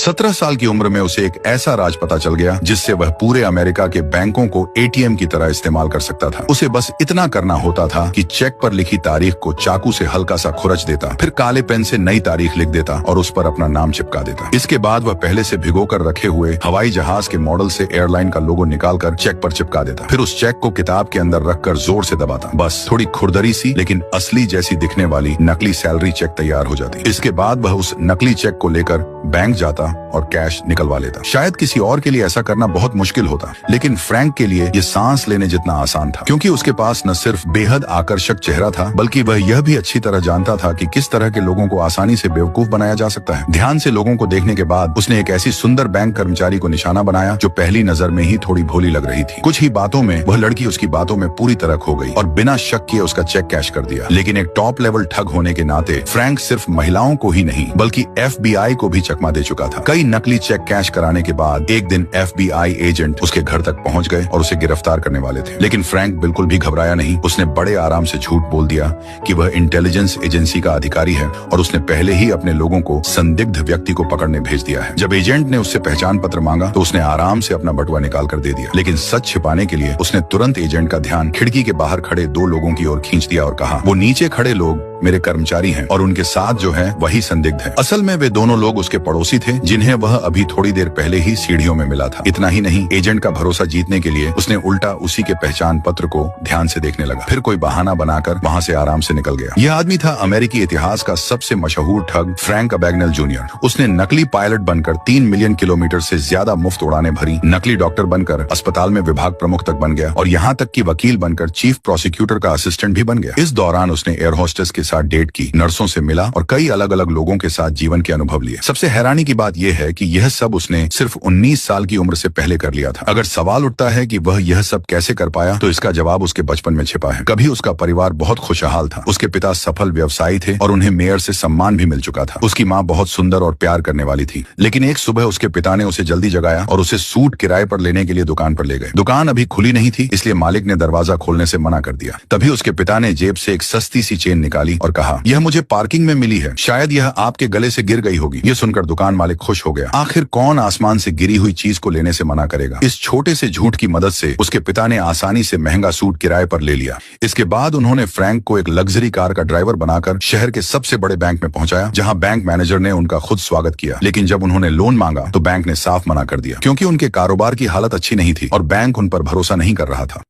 17 साल की उम्र में उसे एक ऐसा राज पता चल गया जिससे वह पूरे अमेरिका के बैंकों को एटीएम की तरह इस्तेमाल कर सकता था। उसे बस इतना करना होता था कि चेक पर लिखी तारीख को चाकू से हल्का सा खुरच देता, फिर काले पेन से नई तारीख लिख देता और उस पर अपना नाम चिपका देता। इसके बाद वह पहले से भिगोकर रखे हुए हवाई जहाज के मॉडल से एयरलाइन का लोगो निकालकर चेक पर चिपका देता, फिर उस चेक को किताब के अंदर रखकर जोर से दबाता। बस थोड़ी खुरदरी सी लेकिन असली जैसी दिखने वाली नकली सैलरी चेक तैयार हो जाती। इसके बाद वह उस नकली चेक को लेकर बैंक जाता और कैश निकलवा लेता। शायद किसी और के लिए ऐसा करना बहुत मुश्किल होता, लेकिन फ्रैंक के लिए ये सांस लेने जितना आसान था, क्योंकि उसके पास न सिर्फ बेहद आकर्षक चेहरा था, बल्कि वह यह भी अच्छी तरह जानता था कि किस तरह के लोगों को आसानी से बेवकूफ बनाया जा सकता है। ध्यान से लोगों को देखने के बाद उसने एक ऐसी सुंदर बैंक कर्मचारी को निशाना बनाया जो पहली नजर में ही थोड़ी भोली लग रही थी। कुछ ही बातों में वह लड़की उसकी बातों में पूरी तरह खो गई और बिना शक किए उसका चेक कैश कर दिया। लेकिन एक टॉप लेवल ठग होने के नाते फ्रैंक सिर्फ महिलाओं को ही नहीं बल्कि FBI को भी चकमा दे चुका था। कई नकली चेक कैश कराने के बाद एक दिन FBI एजेंट उसके घर तक पहुंच गए और उसे गिरफ्तार करने वाले थे। लेकिन फ्रैंक बिल्कुल भी घबराया नहीं। उसने बड़े आराम से झूठ बोल दिया कि वह इंटेलिजेंस एजेंसी का अधिकारी है और उसने पहले ही अपने लोगों को संदिग्ध व्यक्ति को पकड़ने भेज दिया है। जब एजेंट ने उससे पहचान पत्र मांगा तो उसने आराम से अपना बटुआ निकाल कर दे दिया, लेकिन सच छिपाने के लिए उसने तुरंत एजेंट का ध्यान खिड़की के बाहर खड़े 2 लोगों की ओर खींच दिया और कहा, वो नीचे खड़े लोग मेरे कर्मचारी हैं और उनके साथ जो है वही संदिग्ध है। असल में वे दोनों लोग उसके पड़ोसी थे जिन्हें वह अभी थोड़ी देर पहले ही सीढ़ियों में मिला था। इतना ही नहीं, एजेंट का भरोसा जीतने के लिए उसने उल्टा उसी के पहचान पत्र को ध्यान से देखने लगा, फिर कोई बहाना बनाकर वहां से आराम से निकल गया। यह आदमी था अमेरिकी इतिहास का सबसे मशहूर ठग फ्रैंक अबैगनेल जूनियर। उसने नकली पायलट बनकर 3 मिलियन किलोमीटर से ज्यादा मुफ्त उड़ानें भरी, नकली डॉक्टर बनकर अस्पताल में विभाग प्रमुख तक बन गया और यहाँ तक कि वकील बनकर चीफ प्रोसिक्यूटर का असिस्टेंट भी बन गया। इस दौरान उसने एयर होस्टेस के साथ डेट की, नर्सों से मिला और कई अलग अलग लोगों के साथ जीवन के अनुभव लिए। सबसे हैरानी की बात यह है कि यह सब उसने सिर्फ 19 साल की उम्र से पहले कर लिया था। अगर सवाल उठता है कि वह यह सब कैसे कर पाया, तो इसका जवाब उसके बचपन में छिपा है। कभी उसका परिवार बहुत खुशहाल था, उसके पिता सफल व्यवसायी थे और उन्हें मेयर से सम्मान भी मिल चुका था। उसकी माँ बहुत सुंदर और प्यार करने वाली थी। लेकिन एक सुबह उसके पिता ने उसे जल्दी जगाया और उसे सूट किराए पर लेने के लिए दुकान पर ले गए। दुकान अभी खुली नहीं थी, इसलिए मालिक ने दरवाजा खोलने से मना कर दिया। तभी उसके पिता ने जेब से एक सस्ती सी चेन निकाली और कहा, यह मुझे पार्किंग में मिली है, शायद यह आपके गले से गिर गई होगी। यह सुनकर दुकान मालिक खुश हो गया। आखिर कौन आसमान से गिरी हुई चीज को लेने से मना करेगा। इस छोटे से झूठ की मदद से उसके पिता ने आसानी से महंगा सूट किराए पर ले लिया। इसके बाद उन्होंने फ्रैंक को एक लग्जरी कार का ड्राइवर बनाकर शहर के सबसे बड़े बैंक में पहुंचाया, जहां बैंक मैनेजर ने उनका खुद स्वागत किया। लेकिन जब उन्होंने लोन मांगा तो बैंक ने साफ मना कर दिया, क्योंकि उनके कारोबार की हालत अच्छी नहीं थी और बैंक उन पर भरोसा नहीं कर रहा था।